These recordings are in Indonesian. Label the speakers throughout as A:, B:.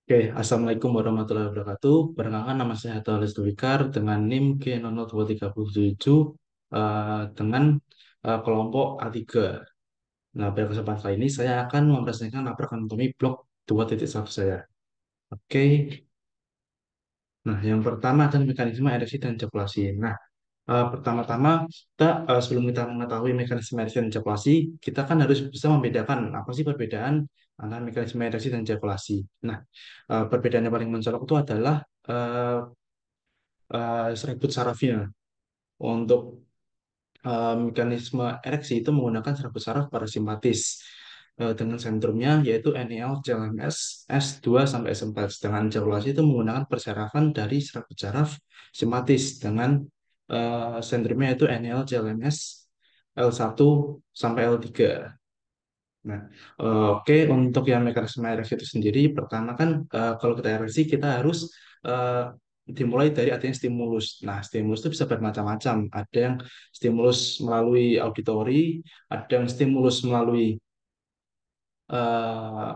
A: Oke, Assalamualaikum warahmatullahi wabarakatuh. Perkenalkan nama saya Hatta Lestubikar dengan NIM K00237 dengan kelompok A3. Nah, pada kesempatan kali ini saya akan mempresentasikan laporan anatomi blok 2.1 saya. Oke, nah yang pertama adalah mekanisme ereksi dan ejakulasi. Nah, pertama-tama sebelum kita mengetahui mekanisme ereksi dan ejakulasi, kita kan harus bisa membedakan apa sih perbedaan antara mekanisme ereksi dan ejakulasi. Nah, perbedaan yang paling mencolok itu adalah eh, serabut sarafnya. Untuk mekanisme ereksi itu menggunakan serabut saraf parasimpatis dengan sentrumnya yaitu NEL CLMS S2 sampai S4. Sedangkan ejakulasi itu menggunakan persarafan dari serabut saraf simpatis dengan sentrumnya yaitu NEL CLMS L1 sampai L3. Nah, oke, untuk yang mekanisme ereksi itu sendiri, pertama kan kalau kita ereksi kita harus eh, dimulai dari adanya stimulus. Nah, stimulus itu bisa bermacam-macam. Ada yang stimulus melalui auditori, ada yang stimulus melalui eh,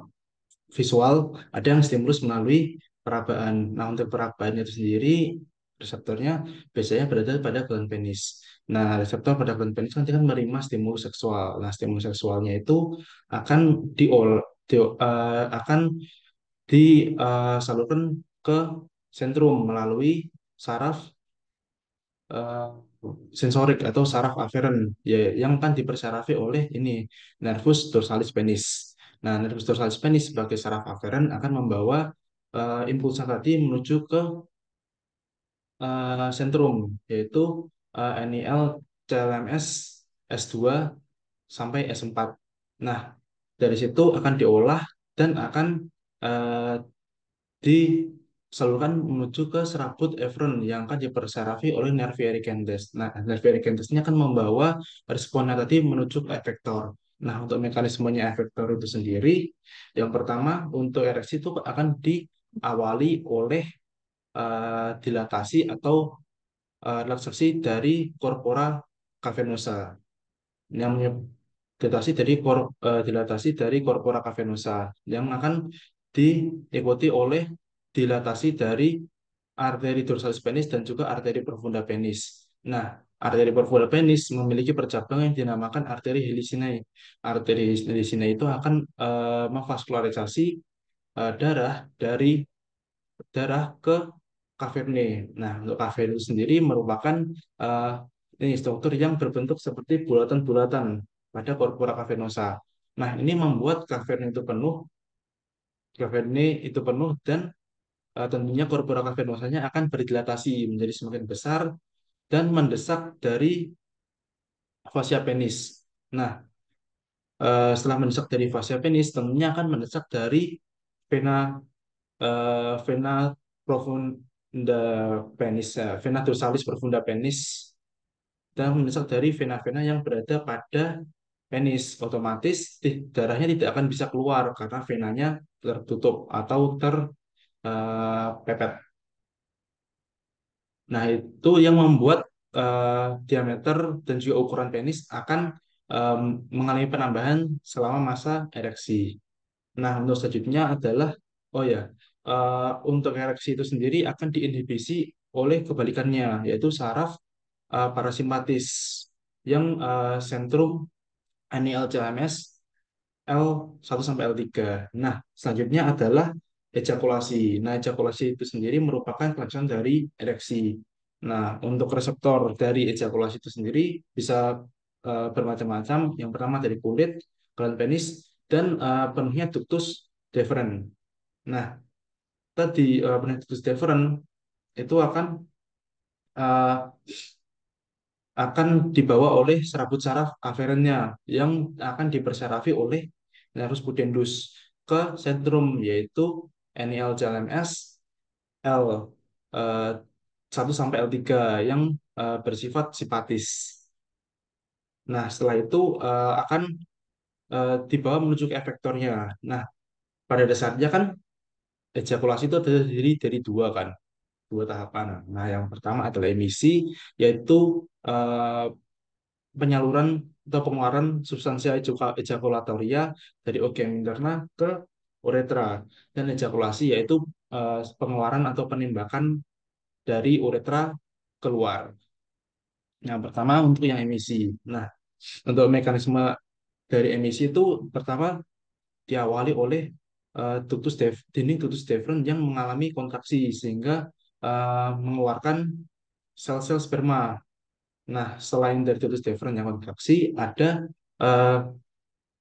A: visual, ada yang stimulus melalui perabaan. Nah, untuk perabaan itu sendiri, reseptornya biasanya berada pada gland penis. Nah, reseptor pada gland penis nanti kan menerima stimulus seksual. Nah, stimulus seksualnya itu akan akan disalurkan ke sentrum melalui saraf eh, sensorik atau saraf aferen ya, yang kan dipersarafi oleh ini nervus dorsalis penis. Nah, nervus dorsalis penis sebagai saraf aferen akan membawa impulsa tadi menuju ke sentrum yaitu NEL CLMS S2 sampai S4. Nah, dari situ akan diolah dan akan eh, disalurkan menuju ke serabut eferen yang akan dipersarafi oleh nervi ericanthus. Nah, nervi ericanthus ini akan membawa responnya tadi menuju ke efektor. Nah, untuk mekanismenya efektor itu sendiri, yang pertama untuk ereksi itu akan diawali oleh dilatasi atau relaksasi dari corpora cavernosa yang dilatasi dari corpora cavernosa yang akan diikuti oleh dilatasi dari arteri dorsalis penis dan juga arteri profunda penis. Nah, arteri profunda penis memiliki percabangan yang dinamakan arteri helicinae. Arteri helicinae itu akan memvaskularisasi darah dari darah ke kaverne. Nah, untuk kaverne itu sendiri merupakan eh, ini struktur yang berbentuk seperti bulatan-bulatan pada corpora cavernosa. Nah, ini membuat kaverne itu penuh dan tentunya corpora cavernosanya akan berdilatasi menjadi semakin besar dan mendesak dari fascia penis. Nah, setelah mendesak dari fascia penis, tentunya akan mendesak dari vena vena profunda penis, vena dorsalis profunda penis, dan mendesak dari vena-vena yang berada pada penis. Otomatis darahnya tidak akan bisa keluar karena venanya tertutup atau terpepet. Nah, itu yang membuat diameter dan juga ukuran penis akan em, mengalami penambahan selama masa ereksi. Nah, untuk selanjutnya adalah, oh ya, untuk ereksi itu sendiri akan diinhibisi oleh kebalikannya, yaitu saraf parasimpatis yang sentrum NEL CLMS L1 sampai L3. Nah, selanjutnya adalah ejakulasi. Nah, ejakulasi itu sendiri merupakan kelangsungan dari ereksi. Nah, untuk reseptor dari ejakulasi itu sendiri bisa bermacam-macam. Yang pertama dari kulit, gland penis, dan penuhnya ductus deferens. Nah, tadi penuhnya ductus deferens itu uh, akan dibawa oleh serabut saraf aferennya yang akan dipersarafi oleh nervus pudendus ke sentrum yaitu NEL CLMS L 1 sampai L3 yang bersifat simpatis. Nah, setelah itu akan dibawa menuju ke efektornya. Nah, pada dasarnya kan ejakulasi itu terdiri dari dua kan, dua tahapan. Nah, yang pertama adalah emisi, yaitu eh, penyaluran atau pengeluaran substansia ejakulatoria dari organ interna ke uretra, dan ejakulasi yaitu pengeluaran atau penembakan dari uretra keluar. Yang pertama untuk yang emisi. Nah, untuk mekanisme dari emisi itu pertama diawali oleh dinding ductus deferens yang mengalami kontraksi sehingga mengeluarkan sel-sel sperma. Nah, selain dari ductus deferens yang kontraksi, ada eh,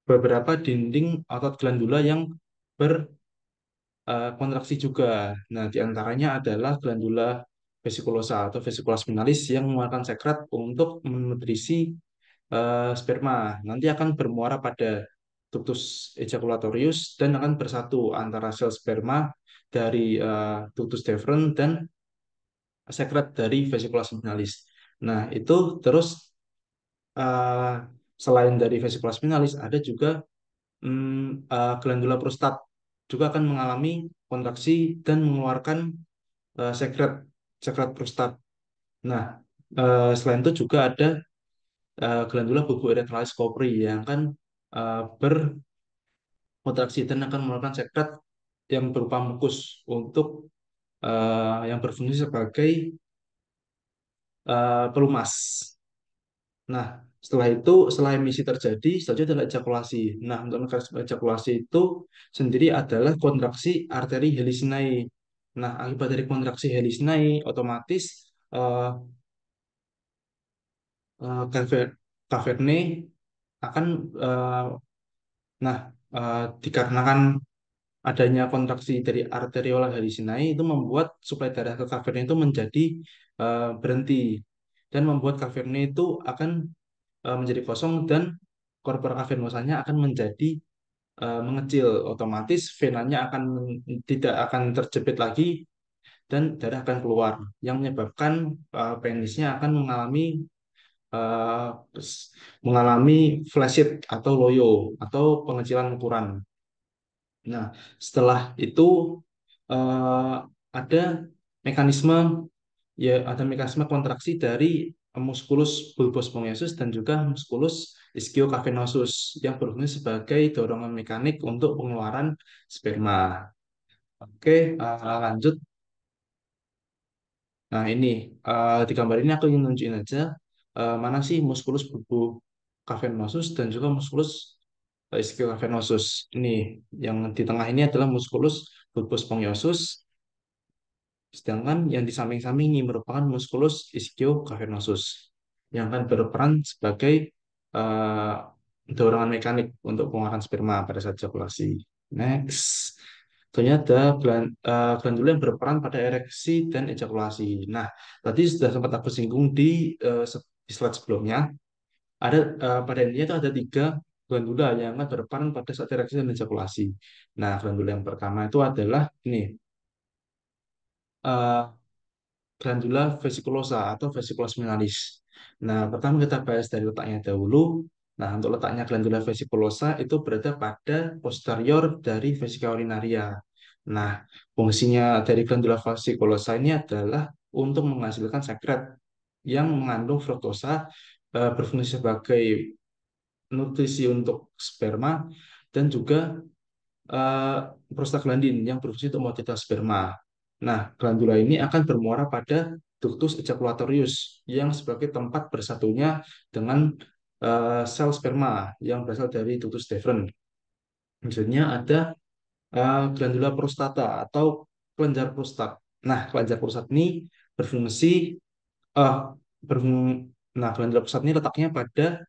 A: beberapa dinding otot glandula yang berkontraksi juga. Nah, diantaranya adalah glandula vesiculosa atau vesicula spinalis yang mengeluarkan sekret untuk menutrisi sperma. Nanti akan bermuara pada ductus ejaculatorius dan akan bersatu antara sel sperma dari ductus deferens dan sekret dari vesicula spinalis. Nah, itu terus eh, selain dari vesicula spinalis ada juga glandula prostat juga akan mengalami kontraksi dan mengeluarkan sekret sekret prostat. Nah, selain itu juga ada glandula bulboerectalis copri yang akan berkontraksi dan akan mengeluarkan sekret yang berupa mukus untuk yang berfungsi sebagai pelumas. Nah, setelah itu, setelah emisi terjadi, selanjutnya adalah ejakulasi. Nah, untuk mekanisme ejakulasi itu sendiri adalah kontraksi arteri Helisinae. Nah, akibat dari kontraksi Helisinae, otomatis eh, kaverne akan, eh, nah, dikarenakan adanya kontraksi dari arteriola Helisinae itu membuat suplai darah ke kaverne itu menjadi berhenti dan membuat kaverne itu akan menjadi kosong dan korpora cavernosanya akan menjadi mengecil, otomatis venanya akan tidak akan terjepit lagi dan darah akan keluar yang menyebabkan penisnya akan eh, mengalami flaccid atau loyo atau pengecilan ukuran. Nah, setelah itu eh, ada mekanisme ada mekanisme kontraksi dari musculus bulbus spongiosus dan juga musculus ischiocavenosus yang berfungsi sebagai dorongan mekanik untuk pengeluaran sperma. Oke, lanjut. Nah, ini di gambar ini aku ingin nunjukin aja mana sih musculus bulbocavenosus dan juga musculus ischiocavenosus. Ini yang di tengah ini adalah musculus bulbus spongiosus. Sedangkan yang di samping-samping ini merupakan musculus ischiocavernosus yang akan berperan sebagai eh, dorongan mekanik untuk pengeluaran sperma pada saat ejakulasi. Next. Selanjutnya ada glandula yang berperan pada ereksi dan ejakulasi. Nah, tadi sudah sempat aku singgung di slide sebelumnya. Pada intinya itu ada tiga glandula yang akan berperan pada saat ereksi dan ejakulasi. Nah, glandula yang pertama itu adalah ini. eh, glandula vesiculosa atau vesicula spinalis. Nah, pertama kita bahas dari letaknya dahulu. Nah, untuk letaknya glandula vesiculosa itu berada pada posterior dari vesika urinaria. Nah, fungsinya dari glandula vesiculosa ini adalah untuk menghasilkan sekret yang mengandung fruktosa, berfungsi sebagai nutrisi untuk sperma dan juga eh, prostaglandin yang berfungsi untuk motilasi sperma. Nah, glandula ini akan bermuara pada ductus ejaculatorius yang sebagai tempat bersatunya dengan sel sperma yang berasal dari ductus deferens. Maksudnya ada glandula prostata atau kelenjar prostat. Nah, kelenjar prostat ini berfungsi eh berfung- nah, glandula prostat ini letaknya pada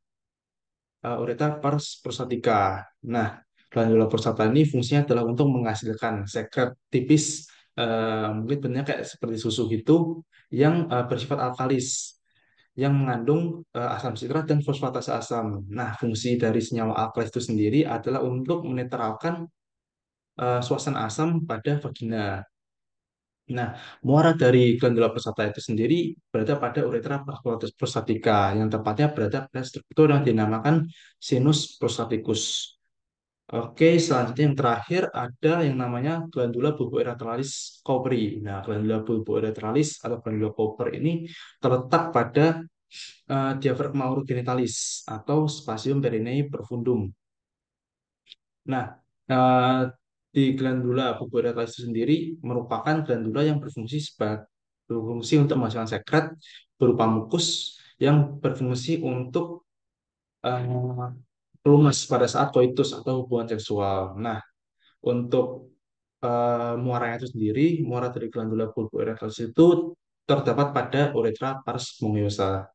A: ureter pars prostatica. Nah, glandula prostata ini fungsinya adalah untuk menghasilkan sekret tipis, mungkin bentuknya kayak seperti susu gitu, yang bersifat alkalis, yang mengandung asam sitrat dan fosfatase asam. Nah, fungsi dari senyawa alkalis itu sendiri adalah untuk menetralkan suasana asam pada vagina. Nah, muara dari glandula prostata itu sendiri berada pada uretra prostatica, yang tepatnya berada pada struktur yang dinamakan sinus prostaticus. Oke, selanjutnya yang terakhir ada yang namanya glandula bulboerectalis cowperi. Nah, glandula bulboerectalis atau glandula Cowper ini terletak pada diafragma urogenitalis atau spasium perineum profundum. Nah, di glandula puboretralis itu sendiri merupakan glandula yang berfungsi untuk menghasilkan sekret berupa mukus yang berfungsi untuk eh, pelumas pada saat koitus atau hubungan seksual. Nah, untuk muaranya itu sendiri, muara dari glandula bulboerectalis itu terdapat pada uretra pars spongiosum.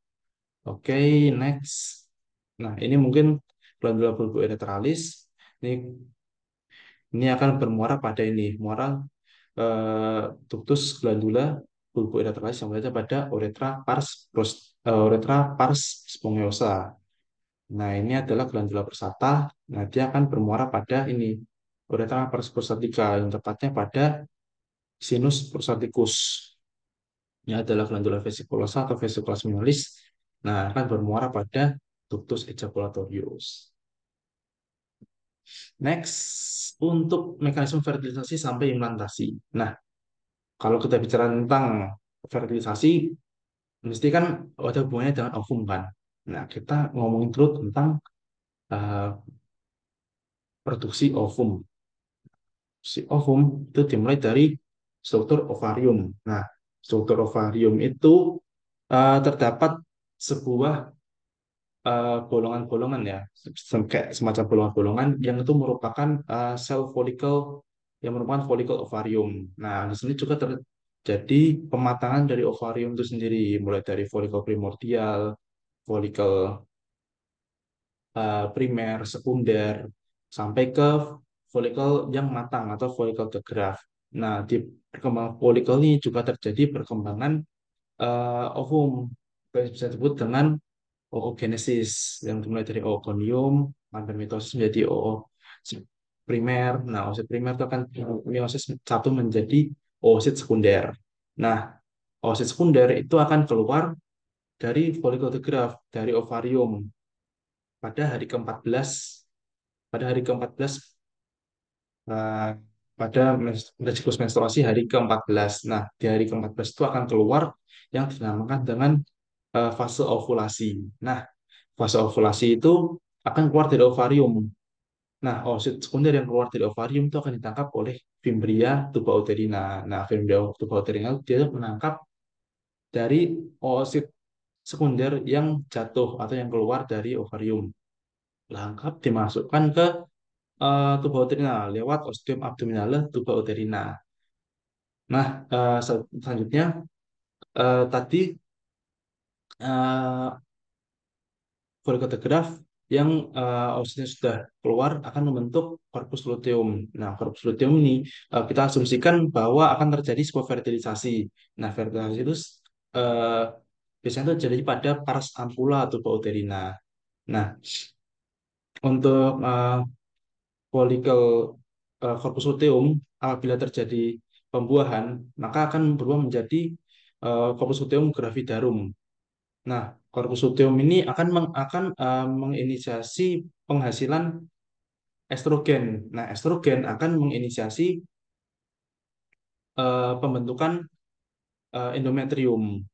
A: Oke, next. Nah, ini mungkin glandula bulboerectalis. Ini ini akan bermuara pada ini, muara ductus glandula bulboerectalis yang berada pada uretra pars spongiosum. Nah, ini adalah glandula prosata. Nah, dia akan bermuara pada ini, uretra pars prostatica, yang tepatnya pada sinus prostaticus. Ini adalah glandula vesikulosa atau vesicula minoris. Nah, akan bermuara pada ductus ejaculatorius. Next, untuk mekanisme fertilisasi sampai implantasi. Nah, kalau kita bicara tentang fertilisasi, mesti kan ada hubungannya dengan ovum kan. Nah, kita ngomongin dulu tentang uh, produksi ovum. Si ovum itu dimulai dari struktur ovarium. Nah, struktur ovarium itu terdapat sebuah bolongan-bolongan ya, kayak semacam bolongan-bolongan yang itu merupakan sel folikel yang merupakan folikel ovarium. Nah, di sini juga terjadi pematangan dari ovarium itu sendiri, mulai dari folikel primordial, folikel primer, sekunder, sampai ke folikel yang matang atau folikel tegraf. Nah, di perkembangan folikel ini juga terjadi perkembangan ovum, bisa disebut dengan oogenesis, yang dimulai dari oogonium, mitosis menjadi primer. Nah, oosit primer itu akan meiosis satu menjadi oosit sekunder. Nah, oosit sekunder itu akan keluar dari folikel tegraf, dari ovarium pada hari ke-14 pada hari ke-14 eh, pada siklus menstruasi hari ke-14. Nah, di hari ke-14 itu akan keluar yang dinamakan dengan fase ovulasi. Nah, fase ovulasi itu akan keluar dari ovarium. Nah, oosit sekunder yang keluar dari ovarium itu akan ditangkap oleh Fimbria tuba-uterina. Nah, Fimbria tuba-uterina dia menangkap dari oosit sekunder yang jatuh atau yang keluar dari ovarium. Langkap dimasukkan ke tuba uterina lewat ostium abdominale tuba uterina. Nah, selanjutnya tadi uh, folikel yang oosisnya sudah keluar akan membentuk corpus luteum. Nah, corpus luteum ini kita asumsikan bahwa akan terjadi sebuah fertilisasi. Nah, fertilisasi itu uh, biasanya itu terjadi pada pars ampula tuba uterina. Nah, untuk folikel corpus luteum apabila terjadi pembuahan maka akan berubah menjadi corpus luteum gravidarum. Nah, corpus luteum ini akan menginisiasi penghasilan estrogen. Nah, estrogen akan menginisiasi pembentukan endometrium,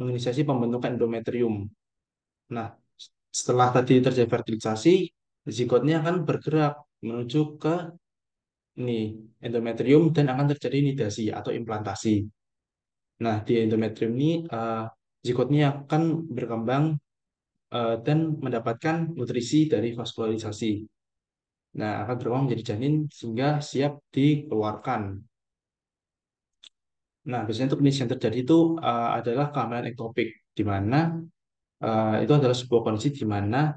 A: menginisiasi pembentukan endometrium. Nah, setelah tadi terjadi fertilisasi, zigotnya akan bergerak menuju ke ini endometrium dan akan terjadi nidasi atau implantasi. Nah, di endometrium ini zigotnya akan berkembang dan mendapatkan nutrisi dari vaskularisasi. Nah, akan berkembang menjadi janin sehingga siap dikeluarkan. Nah, biasanya untuk kondisi yang terjadi itu adalah kehamilan ektopik, di mana itu adalah sebuah kondisi di mana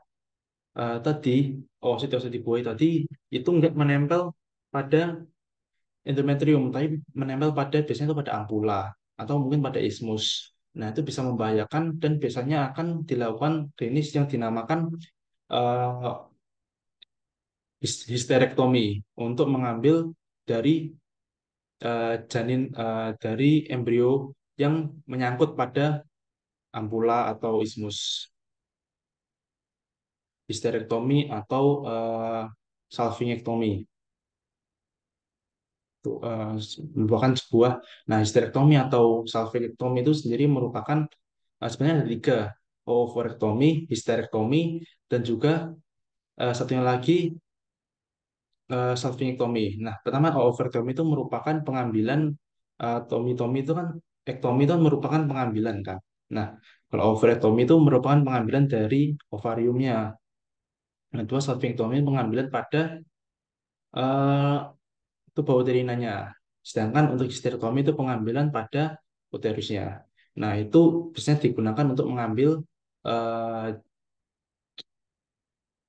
A: tadi oosit-oosit di buah tadi itu nggak menempel pada endometrium, tapi menempel pada biasanya itu pada ampula atau mungkin pada ismus. Nah, itu bisa membahayakan dan biasanya akan dilakukan klinis yang dinamakan eh, histerektomi untuk mengambil dari dari embrio yang menyangkut pada ampula atau ismus. Histerektomi atau salpingektomi. Itu, merupakan sebuah, nah histerektomi atau salpingektomi itu sendiri merupakan sebenarnya ada tiga, oophorectomy, histerektomi, dan juga satunya lagi salpingectomy. Nah, pertama oophorectomy itu merupakan pengambilan tomi itu kan ektomi itu merupakan pengambilan kan. Nah, kalau oophorectomy itu merupakan pengambilan dari ovariumnya. Nah, dua salpingectomy pengambilan pada eh, tubuh uterinanya. Sedangkan untuk histerektomi itu pengambilan pada uterusnya. Nah, itu biasanya digunakan untuk mengambil eh,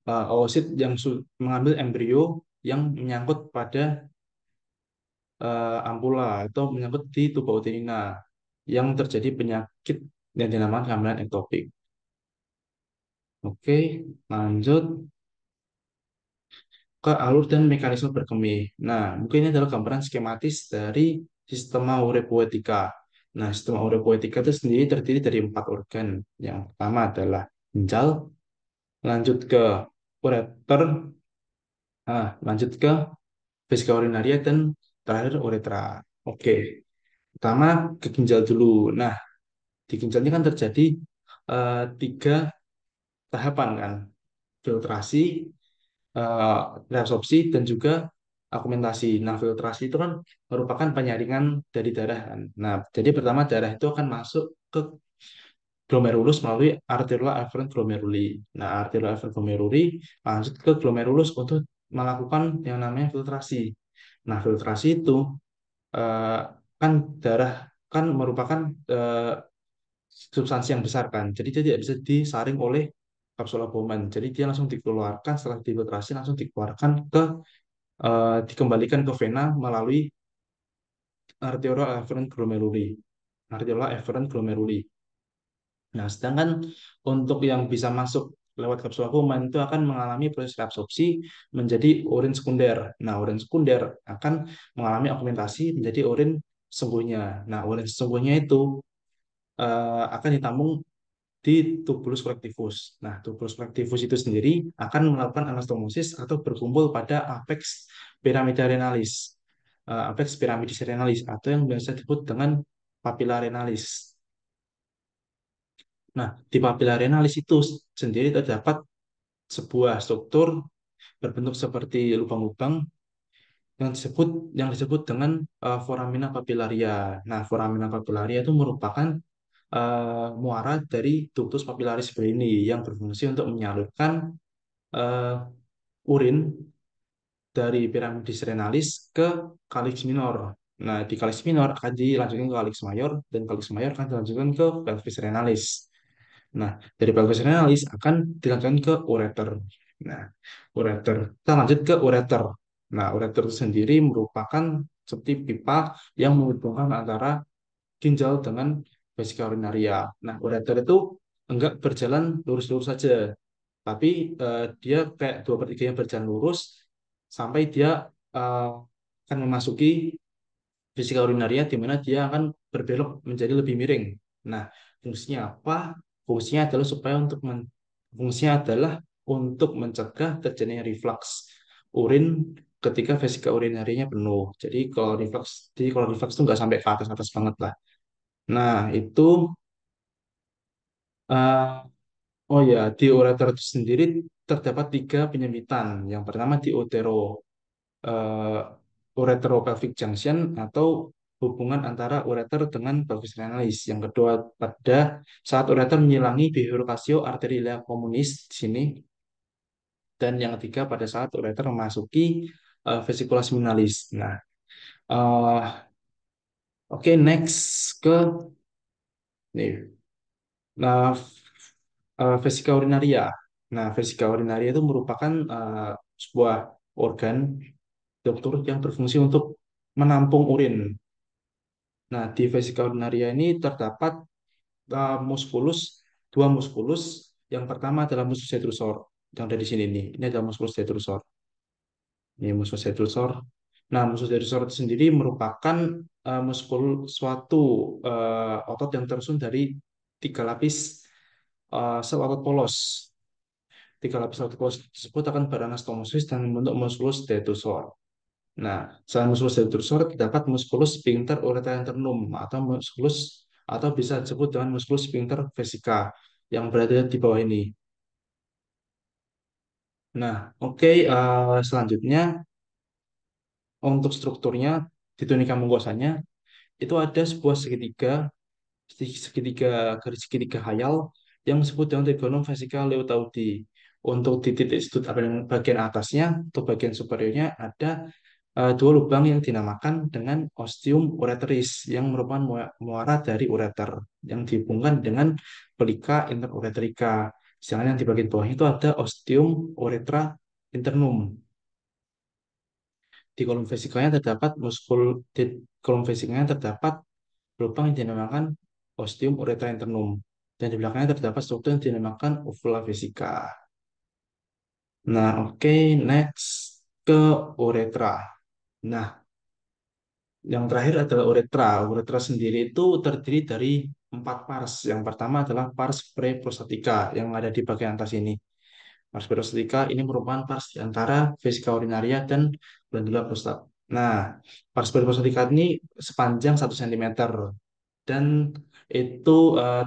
A: oosit yang mengambil embrio yang menyangkut pada ampula atau menyangkut di tubuh uterina yang terjadi penyakit yang dinamakan kehamilan ektopik. Oke, lanjut ke alur dan mekanisme berkemih. Nah, mungkin ini adalah gambaran skematis dari sistema urepoetika. Nah, sistema urepoetika itu sendiri terdiri dari empat organ. Yang pertama adalah ginjal, lanjut ke ureter, lanjut ke vesika urinaria, dan terakhir uretra. Oke, pertama ke ginjal dulu. Nah, di ginjal ini kan terjadi tiga tahapan kan, filtrasi, eh, reabsorpsi, dan juga akumentasi. Nah, filtrasi itu kan merupakan penyaringan dari darah kan. Nah, jadi pertama darah itu akan masuk ke glomerulus melalui arteriola efferent glomeruli. Nah, arteriola efferent glomeruli lanjut ke glomerulus untuk melakukan yang namanya filtrasi. Nah, filtrasi itu eh, kan darah kan merupakan eh, substansi yang besar kan. Jadi dia tidak bisa disaring oleh kapsula Bowman. Jadi dia langsung dikeluarkan setelah difiltrasi langsung dikeluarkan ke dikembalikan ke vena melalui arteriola efferent glomeruli. Arteriola efferent glomeruli. Nah, sedangkan untuk yang bisa masuk lewat kapsula Bowman itu akan mengalami proses reabsorpsi menjadi urin sekunder. Nah, urin sekunder akan mengalami augmentasi menjadi urin sesungguhnya. Nah, urin sesungguhnya itu akan ditampung di tubulus colectivus. Nah, tubulus colectivus itu sendiri akan melakukan anastomosis atau berkumpul pada apex piramida renalis. Apex piramidis renalis atau yang biasa disebut dengan papilla renalis. Nah, di papilla renalis itu sendiri terdapat sebuah struktur berbentuk seperti lubang-lubang yang disebut dengan foramina papillaria. Nah, foramina papillaria itu merupakan muara dari ductus papillaris ini yang berfungsi untuk menyalurkan eh, urin dari piramidis renalis ke kalix minor. Nah, di kalix minor akan dilanjutkan ke kalix mayor dan kalix mayor akan dilanjutkan ke pelvis renalis. Nah, dari pelvis renalis akan dilanjutkan ke ureter. Nah, ureter. Kita lanjut ke ureter. Nah, ureter itu sendiri merupakan seperti pipa yang menghubungkan antara ginjal dengan vesika urinaria. Nah, ureter itu enggak berjalan lurus-lurus saja, tapi dia kayak 2/3 yang berjalan lurus sampai dia akan memasuki vesika urinaria di mana dia akan berbelok menjadi lebih miring. Nah, fungsinya apa? Fungsinya adalah untuk mencegah terjadinya reflux urin ketika vesika urinarianya penuh. Jadi kalau reflux itu nggak sampai ke atas-atas banget lah. Nah, itu eh, oh ya, di ureter itu sendiri terdapat tiga penyempitan. Yang pertama di ureteropelvic junction atau hubungan antara ureter dengan pelvis renalis. Yang kedua pada saat ureter menyilangi bifurcatio arteriola communis di sini. Dan yang ketiga pada saat ureter memasuki vesicula seminalis. Nah, eh, oke, next ke nih. Nah, vesika urinaria. Nah, vesika urinaria itu merupakan sebuah organ struktur yang berfungsi untuk menampung urin. Nah, di vesika urinaria ini terdapat muskulus, dua muskulus. Yang pertama adalah musculus detrusor, yang ada di sini nih. Ini adalah musculus detrusor. Ini musculus detrusor. Nah, musculus detrusor itu sendiri merupakan suatu otot yang tersusun dari tiga lapis sel otot polos. Tiga lapis otot polos tersebut akan beranastomosis dan membentuk musculus detrusor. Nah, selain musculus detrusor terdapat musculus sphincter ureter internum atau musculus atau bisa disebut dengan musculus sphincter vesica yang berada di bawah ini. Nah, oke, selanjutnya untuk strukturnya di tunika mucosanya itu ada sebuah segitiga, segitiga garis segitiga khayal yang disebut dengan trigonum vesica leotaudi. Untuk di titik sudut bagian atasnya atau bagian superiornya ada dua lubang yang dinamakan dengan ostium ureteris yang merupakan muara dari ureter yang dihubungkan dengan pelika interureterika. Sedangkan yang di bagian bawah itu ada ostium uretra internum. Di kolom vesikanya terdapat di kolom vesikanya terdapat lubang yang dinamakan ostium uretra internum. Dan di belakangnya terdapat struktur yang dinamakan uvula vesica. Nah, oke, next ke uretra. Nah, yang terakhir adalah uretra. Uretra sendiri itu terdiri dari empat pars. Yang pertama adalah pars preprostatika yang ada di bagian atas ini. Pars preprostatika ini merupakan pars di antara vesika urinaria dan glandula prostat. Nah, pars preprostatika ini sepanjang 1 cm dan itu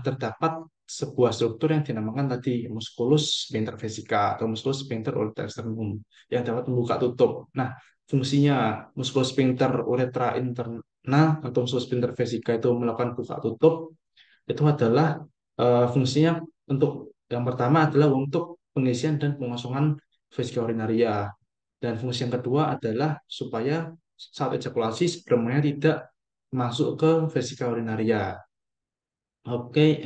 A: terdapat sebuah struktur yang dinamakan tadi musculus sphincter vesica atau musculus sphincter uretra externum yang dapat membuka tutup. Nah, fungsinya musculus sphincter uretra internal atau musculus sphincter vesica itu melakukan buka tutup itu adalah fungsinya untuk yang pertama adalah untuk pengisian dan pengosongan vesika urinaria dan fungsi yang kedua adalah supaya saat ejakulasi spermanya tidak masuk ke vesika urinaria. Oke,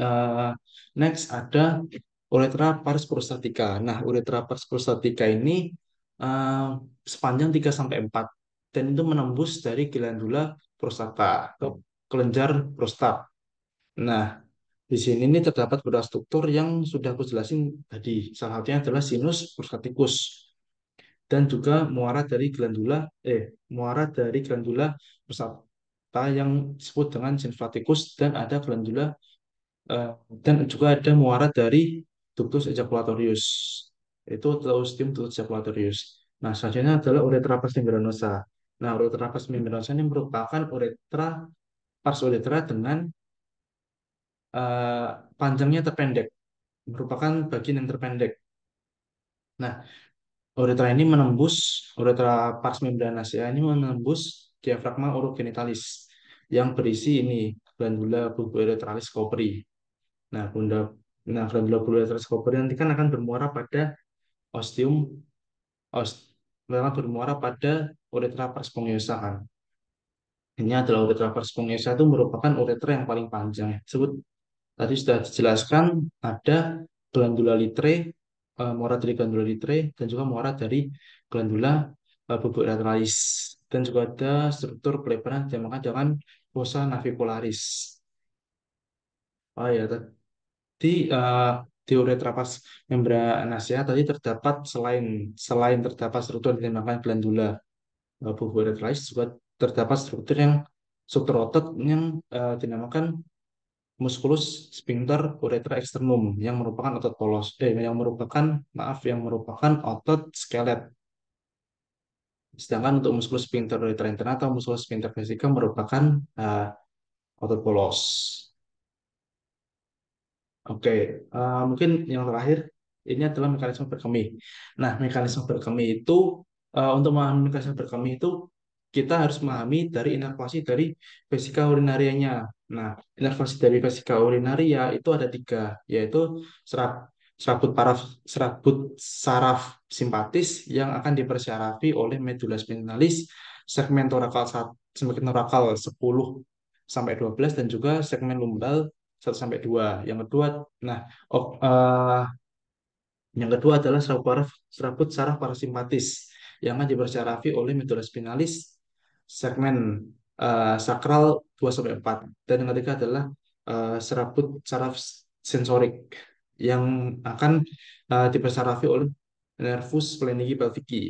A: next ada uretra pars prostatica. Nah, uretra pars prostatica ini eh, sepanjang 3 sampai 4 dan itu menembus dari glandula prostata atau kelenjar prostat. Nah, di sini ini terdapat beberapa struktur yang sudah aku jelasin tadi. Salah satunya adalah sinus prostaticus dan juga muara dari glandula prostata yang disebut dengan sinus prostaticus dan ada glandula eh, dan juga ada muara dari ductus ejaculatorius. Itu Claustium ductus ejaculatorius. Nah, selanjutnya adalah uretra pars membranosa. Nah, uretra pars membranosa ini merupakan pars uretra dengan eh, panjangnya terpendek, merupakan bagian yang terpendek. Nah, uretra pars membranosa ini menembus diafragma orogenitalis yang berisi ini glandula bulbourethralis copri. Nah, glandula bulbourethralis copri nanti kan akan bermuara pada ostium os, akan bermuara pada uretra pars spongiosum kan. Ini adalah uretra pars spongiosum itu merupakan uretra yang paling panjang. Disebut tadi sudah dijelaskan ada glandula litre, muara dari glandula litre, dan juga muara dari glandula bubuk naturalis. Dan juga ada struktur pelebaran yang dinamakan dengan fossa navicularis. Oh ya, tadi di uretra pars membranacea tadi terdapat selain terdapat struktur yang dinamakan glandula bubuk naturalis juga terdapat struktur otot yang dinamakan musculus sphincter uretra externum yang merupakan otot polos yang merupakan otot skelet. Sedangkan untuk musculus sphincter uretra interna atau musculus sphincter vesica merupakan uh, otot polos. Oke, mungkin yang terakhir ini adalah mekanisme berkemih. Nah, mekanisme berkemih itu untuk memahami mekanisme berkemih itu kita harus memahami dari inervasi dari vesika urinarianya. Nah, inervasi dari vesika urinaria itu ada tiga, yaitu serab, serabut paraf, serabut saraf simpatis yang akan dipersyarafi oleh medula spinalis segmen torakal 10 sampai 12 dan juga segmen lumbal 1 sampai 2. Nah, oh, eh, yang kedua adalah serabut saraf parasimpatis yang akan dipersyarafi oleh medula spinalis segmen sakral 2 sampai 4. Dan yang ketiga adalah serabut saraf sensorik yang akan dipersyarafi oleh nervus splenici pelvici.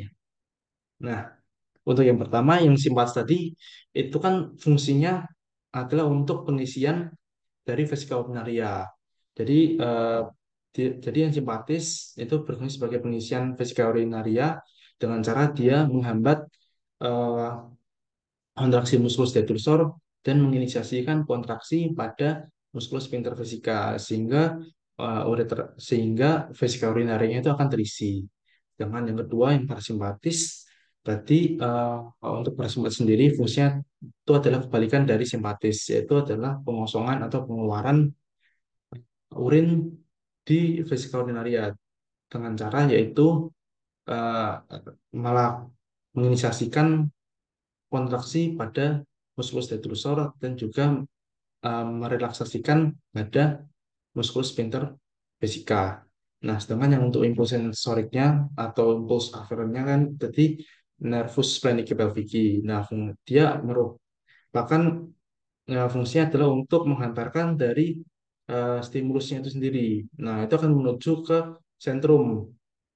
A: Nah, untuk yang pertama, yang simpatis tadi, itu kan fungsinya adalah untuk pengisian dari vesika urinaria. Jadi, jadi yang simpatis itu berfungsi sebagai pengisian vesika urinaria dengan cara dia menghambat eh, kontraksi muskulus detursor dan menginisiasikan kontraksi pada muskulus sphincter vesika sehingga vesika urinarianya itu akan terisi. Sedangkan yang kedua yang parasimpatis Berarti untuk parasimpatis sendiri fungsinya itu adalah kebalikan dari simpatis, yaitu adalah pengosongan atau pengeluaran urin di vesika urinaria dengan cara yaitu eh, malah menginisiasikan kontraksi pada muskulus detrusor dan juga merelaksasikan pada muskulus sphincter vesica. Nah, sedangkan yang untuk impuls sensoriknya atau impuls aferennya kan tadi nervus splenic pelvici. Nah, dia merupakan fungsinya adalah untuk menghantarkan dari stimulusnya itu sendiri. Nah, itu akan menuju ke sentrum.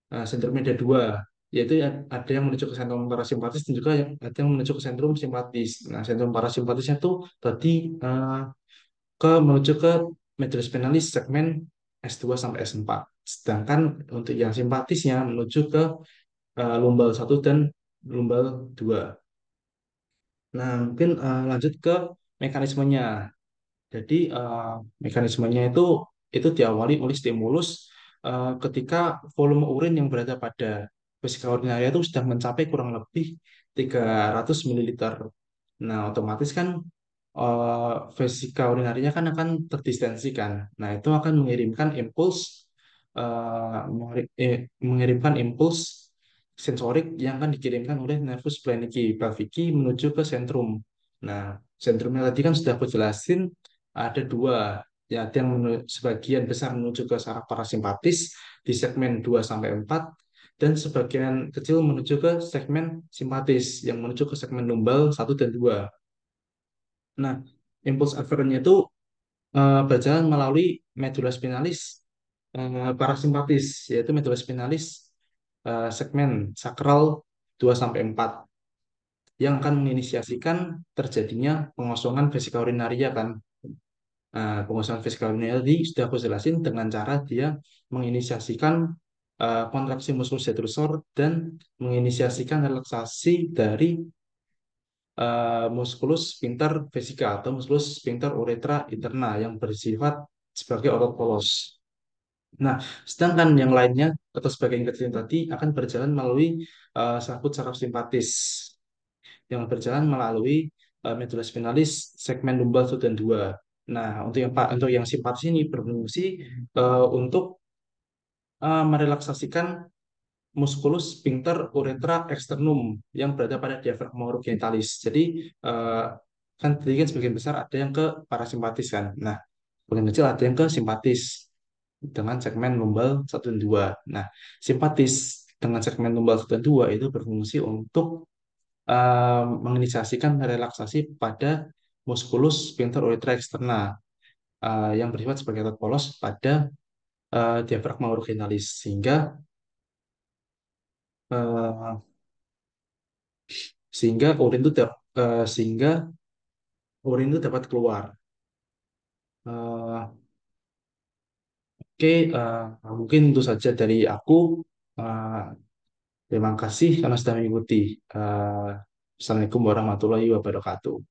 A: Nah, sentrumnya ada dua, yaitu ada yang menuju ke sentrum parasimpatis dan juga ada yang menuju ke sentrum simpatis. Nah, sentrum parasimpatisnya itu tadi eh, menuju ke medulla spinalis segmen S2 sampai S4. Sedangkan untuk yang simpatisnya menuju ke lumbal satu dan lumbal 2. Nah, mungkin lanjut ke mekanismenya. Jadi mekanismenya itu diawali oleh stimulus ketika volume urin yang berada pada vesika urinaria itu sudah mencapai kurang lebih 300 mililiter. Nah, otomatis kan vesika urinarinya kan akan terdistensikan. Nah, itu akan mengirimkan impuls sensorik yang akan dikirimkan oleh nervus plenici pelvici menuju ke sentrum. Nah, sentrumnya tadi kan sudah aku jelasin ada dua, ya ada yang sebagian besar menuju ke saraf parasimpatis di segmen 2 sampai 4 dan sebagian kecil menuju ke segmen simpatis yang menuju ke segmen lumbal 1 dan 2. Nah, impuls aferennya itu berjalan melalui medulla spinalis parasimpatis, yaitu medulla spinalis segmen sakral 2 sampai 4 yang akan menginisiasikan terjadinya pengosongan vesika urinaria kan. Nah, pengosongan vesika urinaria tadi sudah aku jelasin dengan cara dia menginisiasikan kontraksi muskulus detrusor dan menginisiasikan relaksasi dari musculus sphincter vesica atau musculus sphincter uretra interna yang bersifat sebagai otot polos. Nah, sedangkan yang lainnya atau sebagian kecil tadi akan berjalan melalui sabut saraf simpatis yang berjalan melalui medulla spinalis segmen lumbal 1 dan 2. Nah, untuk yang simpatis ini berfungsi untuk merelaksasikan musculus sphincter uretra externum yang berada pada diafragma orientalis. Jadi kan tadi kan sebagian besar ada yang ke parasimpatis kan. Nah, sebagian kecil ada yang ke simpatis dengan segmen lumbal 1 dan 2. Nah, simpatis dengan segmen lumbal 1 dan 2 itu berfungsi untuk menginisiasikan relaksasi pada musculus sphincter uretra externa yang bersifat sebagai otot polos pada diafragma originalis eh, sehingga sehingga urin itu dapat keluar. Eh, oke, mungkin itu saja dari aku. Eh, terima kasih karena sudah mengikuti. Assalamualaikum warahmatullahi wabarakatuh.